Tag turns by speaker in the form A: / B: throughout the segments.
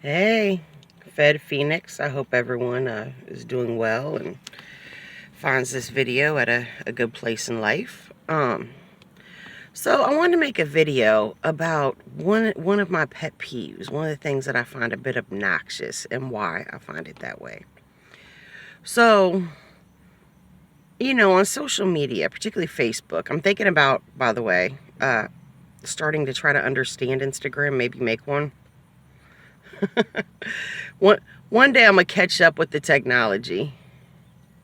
A: Hey, Fed Phoenix. I hope everyone is doing well and finds this video at a good place in life. So I wanted to make a video about one of my pet peeves, one of the things that I find a bit obnoxious and why I find it that way. So, on social media, particularly Facebook, I'm thinking about, by the way, starting to try to understand Instagram, maybe make one. one one day I'm gonna catch up with the technology.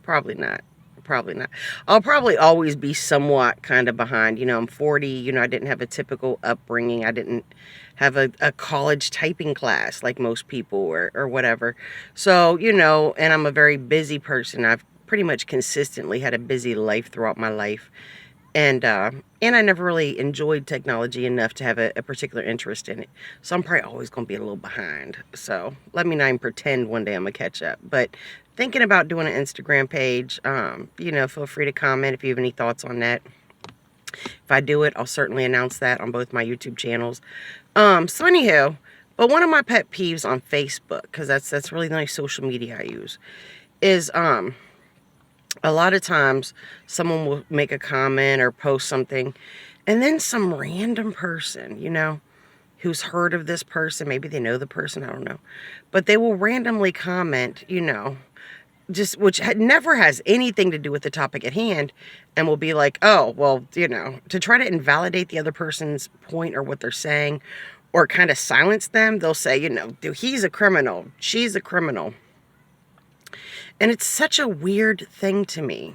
A: Probably not. Probably not. I'll probably always be somewhat kind of behind. I'm 40. I didn't have a typical upbringing. I didn't have a college typing class like most people or whatever. So, and I'm a very busy person. I've pretty much consistently had a busy life throughout my life. And I never really enjoyed technology enough to have a particular interest in it. So I'm probably always going to be a little behind. So let me not even pretend one day I'm going to catch up. But thinking about doing an Instagram page, feel free to comment if you have any thoughts on that. If I do it, I'll certainly announce that on both my YouTube channels. So anywho, but one of my pet peeves on Facebook, because that's really the only social media I use, is a lot of times someone will make a comment or post something, and then some random person, who's heard of this person, maybe they know the person, I don't know, but they will randomly comment, just which never has anything to do with the topic at hand, and will be like, oh, well, to try to invalidate the other person's point or what they're saying, or kind of silence them. They'll say, he's a criminal, she's a criminal. And it's such a weird thing to me.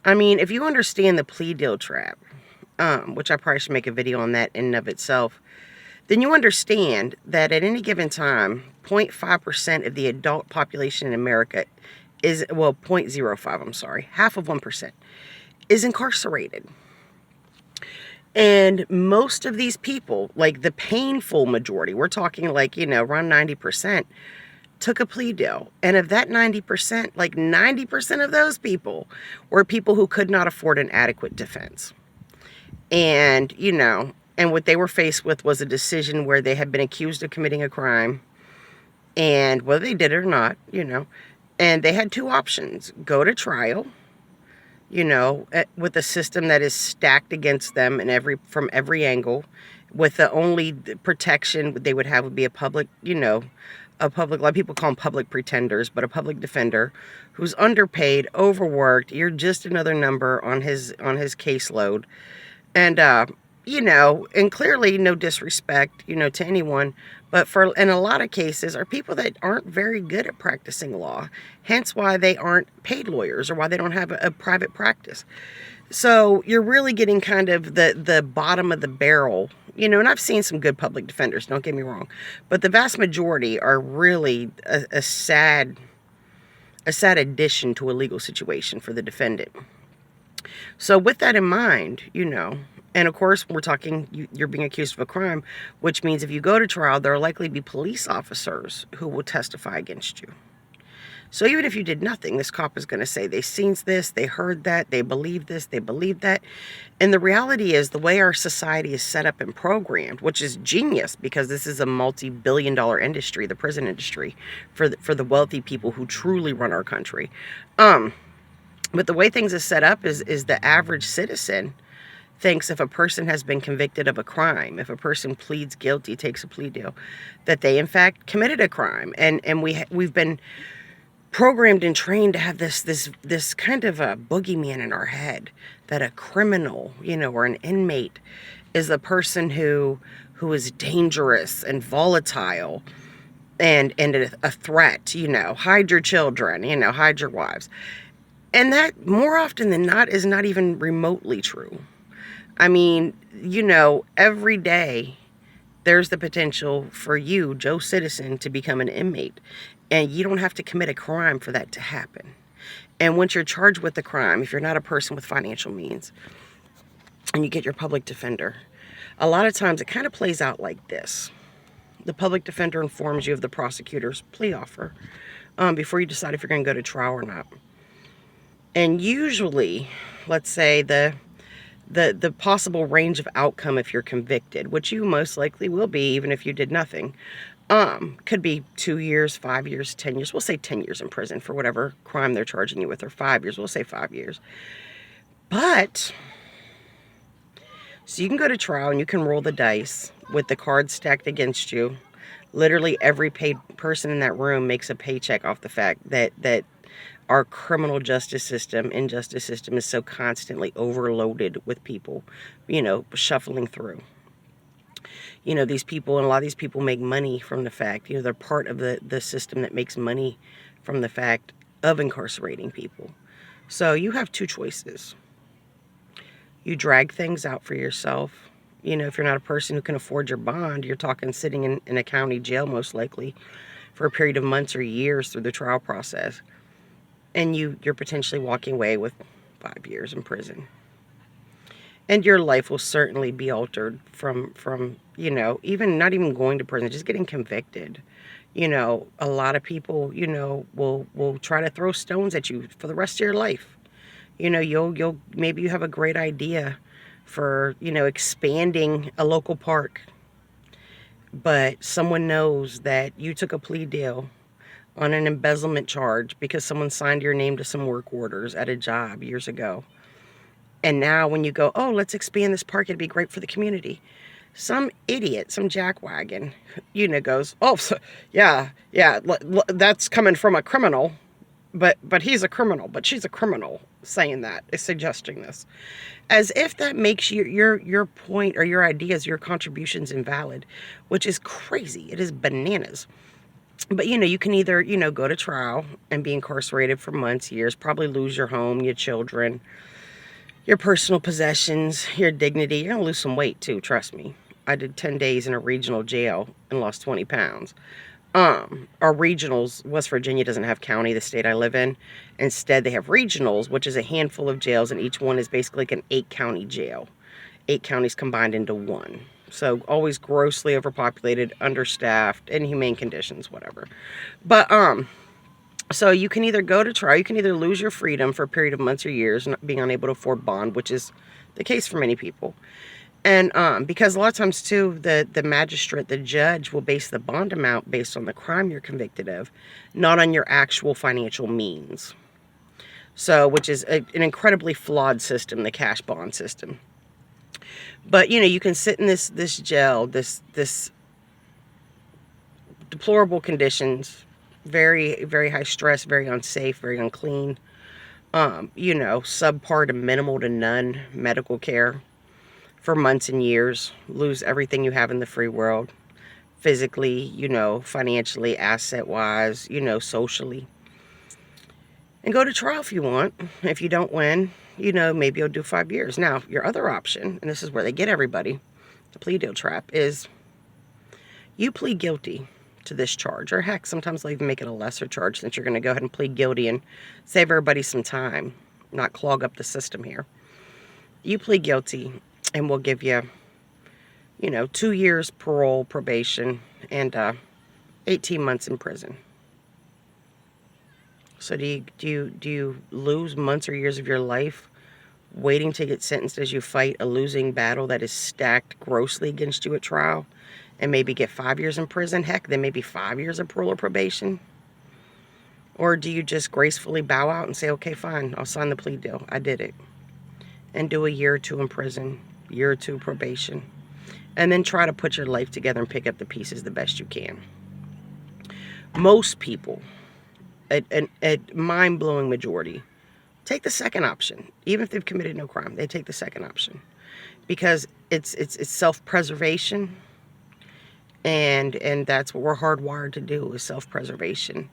A: I mean, if you understand the plea deal trap, which I probably should make a video on that in and of itself, then you understand that at any given time, 0.5% of the adult population in America is, well, 0.05, I'm sorry, half of 1%, is incarcerated. And most of these people, like the painful majority, we're talking like, around 90%, took a plea deal. And of that 90%, like 90% of those people were people who could not afford an adequate defense. And, and what they were faced with was a decision where they had been accused of committing a crime, and whether they did it or not, and they had two options: go to trial, with a system that is stacked against them from every angle, with the only protection they would have would be a public, a lot of people call them public pretenders, but a public defender who's underpaid, overworked. You're just another number on his caseload. And, and clearly no disrespect, to anyone, but in a lot of cases are people that aren't very good at practicing law, hence why they aren't paid lawyers or why they don't have a private practice. So you're really getting kind of the bottom of the barrel, and I've seen some good public defenders, don't get me wrong, but the vast majority are really a sad addition to a legal situation for the defendant. So with that in mind, and of course we're talking, you're being accused of a crime, which means if you go to trial, there will likely be police officers who will testify against you. So even if you did nothing, this cop is going to say they seen this, they heard that, they believe this, they believe that. And the reality is the way our society is set up and programmed, which is genius because this is a multi-billion-dollar industry, the prison industry, for the wealthy people who truly run our country. But the way things are set up is the average citizen thinks if a person has been convicted of a crime, if a person pleads guilty, takes a plea deal, that they in fact committed a crime. And we've been programmed and trained to have this kind of a boogeyman in our head that a criminal, or an inmate is a person who is dangerous and volatile and a threat, hide your children, hide your wives. And that more often than not is not even remotely true. I mean, every day there's the potential for you, Joe Citizen, to become an inmate. And you don't have to commit a crime for that to happen. And once you're charged with the crime, if you're not a person with financial means, and you get your public defender, a lot of times it kind of plays out like this. The public defender informs you of the prosecutor's plea offer before you decide if you're going to go to trial or not. And usually, let's say the the possible range of outcome if you're convicted, which you most likely will be even if you did nothing. Could be 2 years, 5 years, 10 years. We'll say 10 years in prison for whatever crime they're charging you with, or 5 years. We'll say 5 years. But, so you can go to trial and you can roll the dice with the cards stacked against you. Literally every paid person in that room makes a paycheck off the fact that our criminal justice system, injustice system, is so constantly overloaded with people, shuffling through. These people, and a lot of these people make money from the fact, they're part of the system that makes money from the fact of incarcerating people. So you have two choices. You drag things out for yourself. If you're not a person who can afford your bond, you're talking sitting in a county jail most likely for a period of months or years through the trial process. And you're potentially walking away with 5 years in prison. And your life will certainly be altered from even not even going to prison, just getting convicted. A lot of people, will try to throw stones at you for the rest of your life. You'll maybe you have a great idea for, expanding a local park, but someone knows that you took a plea deal on an embezzlement charge because someone signed your name to some work orders at a job years ago. And now when you go, oh, let's expand this park, it'd be great for the community. Some idiot, some jackwagon, goes, oh, so, yeah, that's coming from a criminal, but he's a criminal, but she's a criminal, saying that, is suggesting this. As if that makes your point or your ideas, your contributions invalid, which is crazy. It is bananas. But, you can either, go to trial and be incarcerated for months, years, probably lose your home, your children, your personal possessions, your dignity. You're going to lose some weight too, trust me. I did 10 days in a regional jail and lost 20 pounds. Our regionals, West Virginia doesn't have county, the state I live in. Instead, they have regionals, which is a handful of jails, and each one is basically like an 8-county jail. 8 counties combined into one. So always grossly overpopulated, understaffed, inhumane conditions, whatever. But, so you can either go to trial, you can either lose your freedom for a period of months or years, not being unable to afford bond, which is the case for many people. And because a lot of times too, the magistrate, the judge will base the bond amount based on the crime you're convicted of, not on your actual financial means. So, which is an incredibly flawed system, the cash bond system. But you can sit in this jail, this deplorable conditions, very, very high stress, very unsafe, very unclean, subpar to minimal to none medical care for months and years, lose everything you have in the free world, physically, financially, asset-wise, socially. And go to trial if you want. If you don't win, maybe you'll do 5 years. Now, your other option, and this is where they get everybody, the plea deal trap, is you plead guilty to this charge. Or heck, sometimes they'll even make it a lesser charge since you're going to go ahead and plead guilty and save everybody some time, not clog up the system here. You plead guilty and we'll give you, 2 years parole, probation, and 18 months in prison. So do you lose months or years of your life waiting to get sentenced as you fight a losing battle that is stacked grossly against you at trial, and maybe get 5 years in prison? Heck, then maybe 5 years of parole or probation? Or do you just gracefully bow out and say, okay, fine, I'll sign the plea deal, I did it, and do a year or 2 in prison, year or 2 probation, and then try to put your life together and pick up the pieces the best you can? Most people, a mind-blowing majority, take the second option. Even if they've committed no crime, they take the second option because it's self-preservation, and that's what we're hardwired to do, is self-preservation.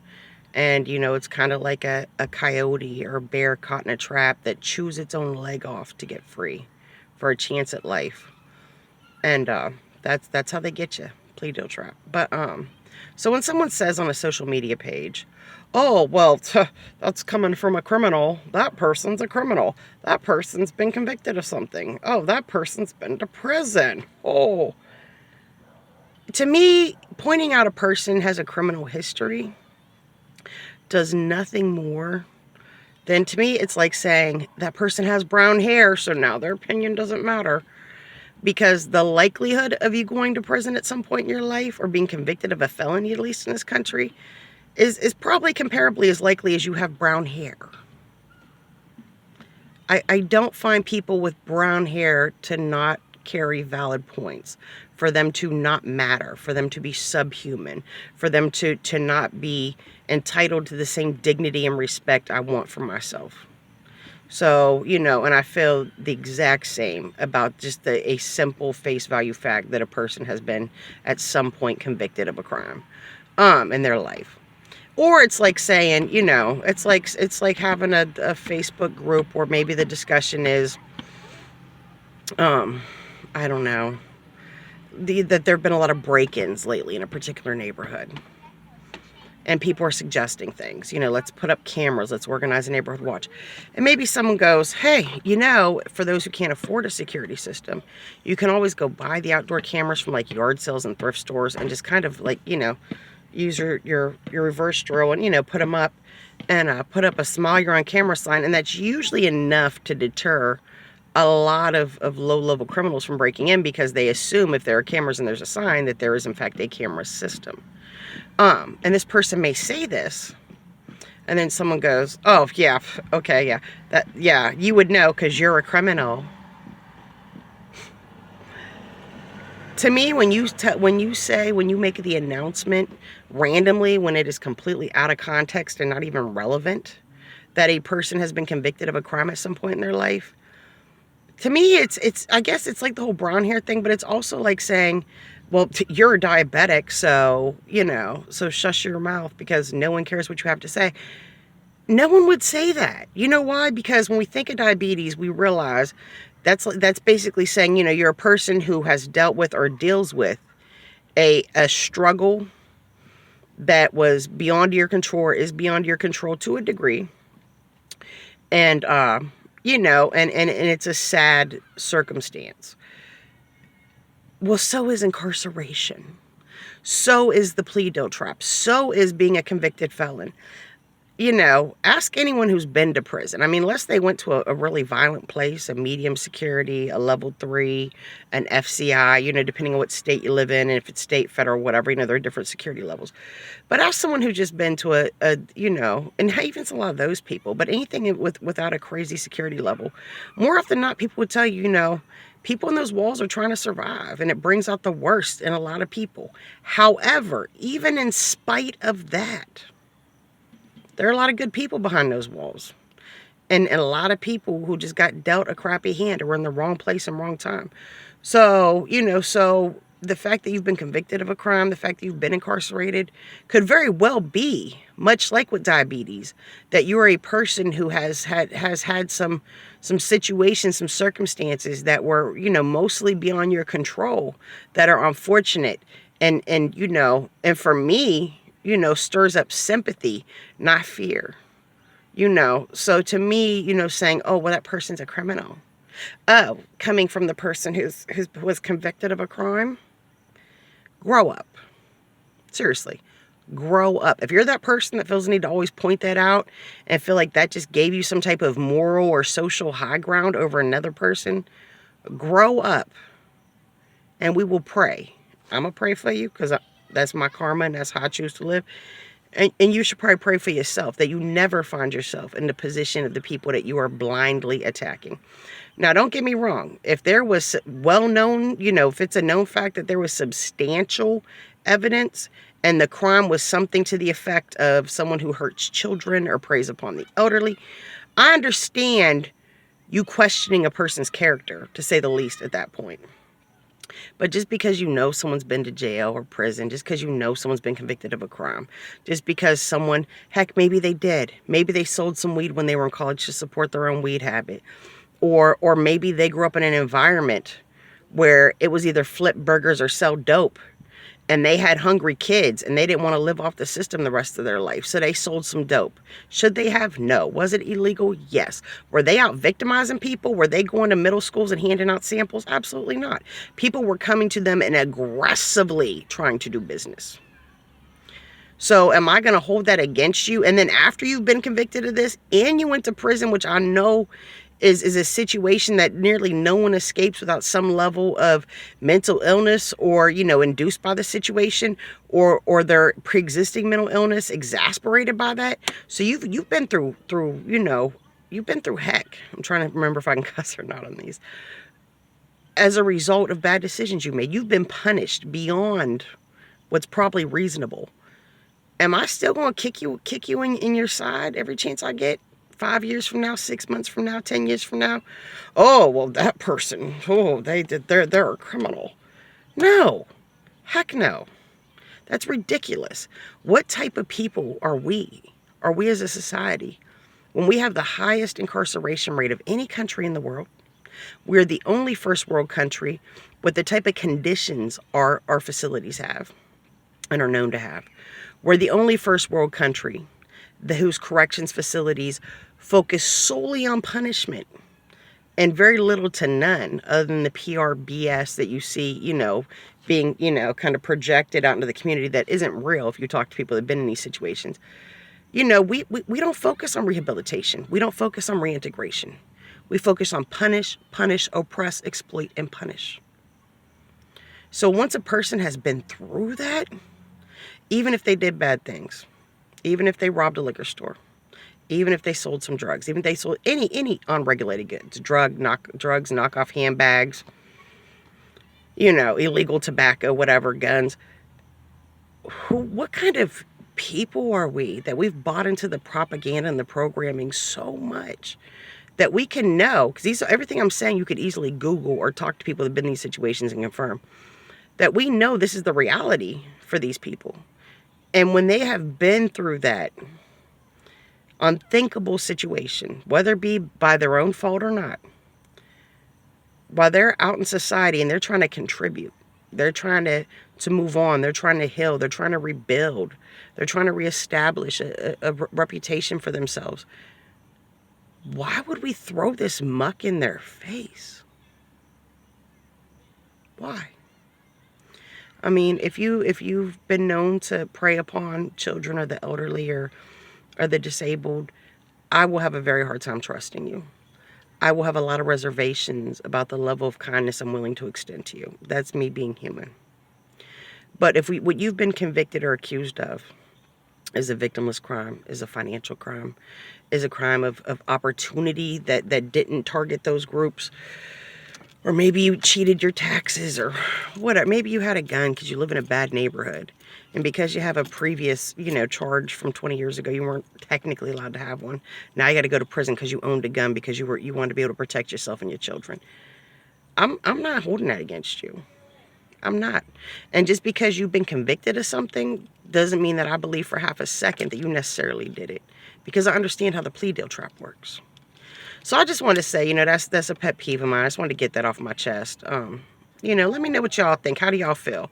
A: And it's kind of like a coyote or a bear caught in a trap that chews its own leg off to get free for a chance at life. And that's how they get you, plea deal trap. But so when someone says on a social media page, oh, well, that's coming from a criminal, that person's a criminal, that person's been convicted of something, oh, that person's been to prison, oh. To me, pointing out a person has a criminal history does nothing more then to me it's like saying that person has brown hair, so now their opinion doesn't matter. Because the likelihood of you going to prison at some point in your life, or being convicted of a felony, at least in this country, is probably comparably as likely as you have brown hair. I don't find people with brown hair to not carry valid points, for them to not matter, for them to be subhuman, for them to not be entitled to the same dignity and respect I want for myself. So, you know, and I feel the exact same about just a simple face value fact that a person has been at some point convicted of a crime in their life. Or it's like saying, you know, it's like having a Facebook group where maybe the discussion is, I don't know, that there have been a lot of break-ins lately in a particular neighborhood. And people are suggesting things, you know, let's put up cameras, let's organize a neighborhood watch. And maybe someone goes, hey, you know, for those who can't afford a security system, you can always go buy the outdoor cameras from like yard sales and thrift stores and just kind of like, you know, use your reverse drill and, you know, put them up and put up a smile you're on camera sign. And that's usually enough to deter a lot of low-level criminals from breaking in, because they assume if there are cameras and there's a sign that there is in fact a camera system. And this person may say this, and then someone goes, oh, yeah, okay, yeah, you would know because you're a criminal. To me, when you make the announcement randomly, when it is completely out of context and not even relevant, that a person has been convicted of a crime at some point in their life, to me, it's I guess it's like the whole brown hair thing, but it's also like saying, well, you're a diabetic, so, you know, so shush your mouth because no one cares what you have to say. No one would say that. You know why? Because when we think of diabetes, we realize that's basically saying, you know, you're a person who has dealt with or deals with a struggle that was beyond your control, or is beyond your control to a degree. And, you know, and it's a sad circumstance. Well, so is incarceration. So is the plea deal trap. So is being a convicted felon. You know, ask anyone who's been to prison. I mean, unless they went to a really violent place, a medium security, a level 3, an FCI, you know, depending on what state you live in, and if it's state, federal, whatever, you know, there are different security levels. But ask someone who's just been to a you know, and even a lot of those people, but anything without a crazy security level, more often than not, people would tell you, you know, people in those walls are trying to survive, and it brings out the worst in a lot of people. However, even in spite of that, there are a lot of good people behind those walls. And a lot of people who just got dealt a crappy hand or were in the wrong place and wrong time. So, you know, so the fact that you've been convicted of a crime, the fact that you've been incarcerated, could very well be, much like with diabetes, that you are a person who has had some situations, some circumstances that were, you know, mostly beyond your control, that are unfortunate. And you know, and for me, you know, stirs up sympathy, not fear. You know, so to me, you know, saying, oh, well, that person's a criminal. Oh, coming from the person who was convicted of a crime, grow up. Seriously, grow up. If you're that person that feels the need to always point that out and feel like that just gave you some type of moral or social high ground over another person, grow up. And we will pray. I'm going to pray for you because that's my karma and that's how I choose to live. And you should probably pray for yourself that you never find yourself in the position of the people that you are blindly attacking. Now, don't get me wrong. If there was well-known, you know, if it's a known fact that there was substantial evidence and the crime was something to the effect of someone who hurts children or preys upon the elderly, I understand you questioning a person's character, to say the least, at that point. But just because you know someone's been to jail or prison, just because you know someone's been convicted of a crime, just because someone, heck, maybe they did. Maybe they sold some weed when they were in college to support their own weed habit. Or maybe they grew up in an environment where it was either flip burgers or sell dope. And they had hungry kids and they didn't want to live off the system the rest of their life. So they sold some dope. Should they have? No. Was it illegal? Yes. Were they out victimizing people? Were they going to middle schools and handing out samples? Absolutely not. People were coming to them and aggressively trying to do business. So am I going to hold that against you? And then after you've been convicted of this and you went to prison, which I know is a situation that nearly no one escapes without some level of mental illness, or, you know, induced by the situation, or their pre-existing mental illness exasperated by that. So you've been through, you know, you've been through heck. I'm trying to remember if I can cuss or not on these. As a result of bad decisions you made, you've been punished beyond what's probably reasonable. Am I still going to kick you in your side every chance I get? 5 years from now, 6 months from now, 10 years from now? Oh, well, that person, oh, they're a criminal. No. Heck no. That's ridiculous. What type of people are we? Are we as a society? When we have the highest incarceration rate of any country in the world, we're the only first world country with the type of conditions our facilities have and are known to have. We're the only first world country whose corrections facilities focus solely on punishment and very little to none other than the PR BS that you see, you know, being, you know, kind of projected out into the community that isn't real if you talk to people that have been in these situations. You know, we don't focus on rehabilitation. We don't focus on reintegration. We focus on punish, oppress, exploit, and punish. So once a person has been through that, even if they did bad things, even if they robbed a liquor store, even if they sold some drugs, even if they sold any unregulated goods, drugs, knockoff handbags, you know, illegal tobacco, whatever, guns. What kind of people are we that we've bought into the propaganda and the programming so much that we can know, because everything I'm saying you could easily Google or talk to people that have been in these situations and confirm, that we know this is the reality for these people. And when they have been through that unthinkable situation, whether it be by their own fault or not, while they're out in society and they're trying to contribute, they're trying to move on, they're trying to heal, they're trying to rebuild, they're trying to reestablish a reputation for themselves, why would we throw this muck in their face? Why? I mean, if you've been known to prey upon children or the elderly or the disabled, I will have a very hard time trusting you. I will have a lot of reservations about the level of kindness I'm willing to extend to you. That's me being human. But what you've been convicted or accused of is a victimless crime, is a financial crime, is a crime of opportunity that didn't target those groups. Or maybe you cheated your taxes or whatever. Maybe you had a gun because you live in a bad neighborhood. And because you have a previous, you know, charge from 20 years ago, you weren't technically allowed to have one. Now you got to go to prison because you owned a gun because you wanted to be able to protect yourself and your children. I'm not holding that against you. I'm not. And just because you've been convicted of something doesn't mean that I believe for half a second that you necessarily did it. Because I understand how the plea deal trap works. So I just wanted to say, you know, that's a pet peeve of mine. I just wanted to get that off my chest. You know, let me know what y'all think. How do y'all feel?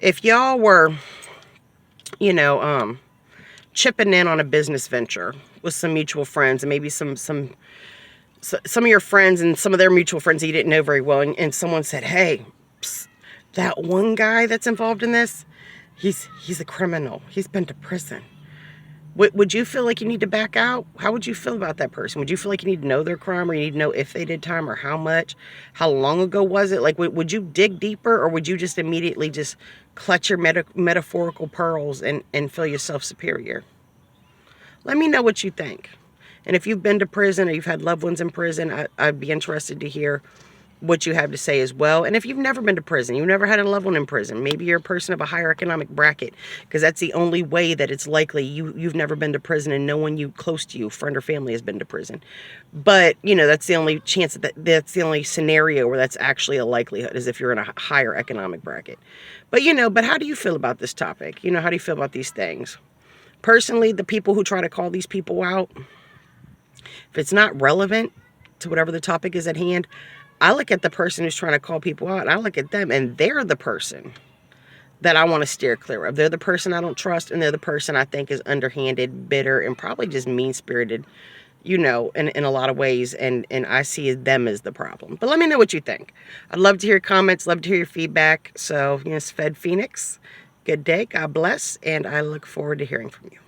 A: If y'all were, you know, chipping in on a business venture with some mutual friends and maybe some of your friends and some of their mutual friends that you didn't know very well, and someone said, hey, psst, that one guy that's involved in this, he's a criminal. He's been to prison. Would you feel like you need to back out? How would you feel about that person? Would you feel like you need to know their crime, or you need to know if they did time or how much? How long ago was it? Like, would you dig deeper, or would you just immediately just clutch your metaphorical pearls and feel yourself superior? Let me know what you think. And if you've been to prison or you've had loved ones in prison, I'd be interested to hear what you have to say as well. And if you've never been to prison, you've never had a loved one in prison, maybe you're a person of a higher economic bracket, because that's the only way that it's likely you've never been to prison and no one close to you, friend or family, has been to prison. But, you know, that's the only chance that's the only scenario where that's actually a likelihood, is if you're in a higher economic bracket. But, you know, but how do you feel about this topic? You know, how do you feel about these things? Personally, the people who try to call these people out, if it's not relevant to whatever the topic is at hand, I look at the person who's trying to call people out, and I look at them, and they're the person that I want to steer clear of. They're the person I don't trust, and they're the person I think is underhanded, bitter, and probably just mean-spirited, you know, in a lot of ways, and I see them as the problem. But let me know what you think. I'd love to hear your comments, love to hear your feedback. So, you know, it's Fed Phoenix, good day. God bless. And I look forward to hearing from you.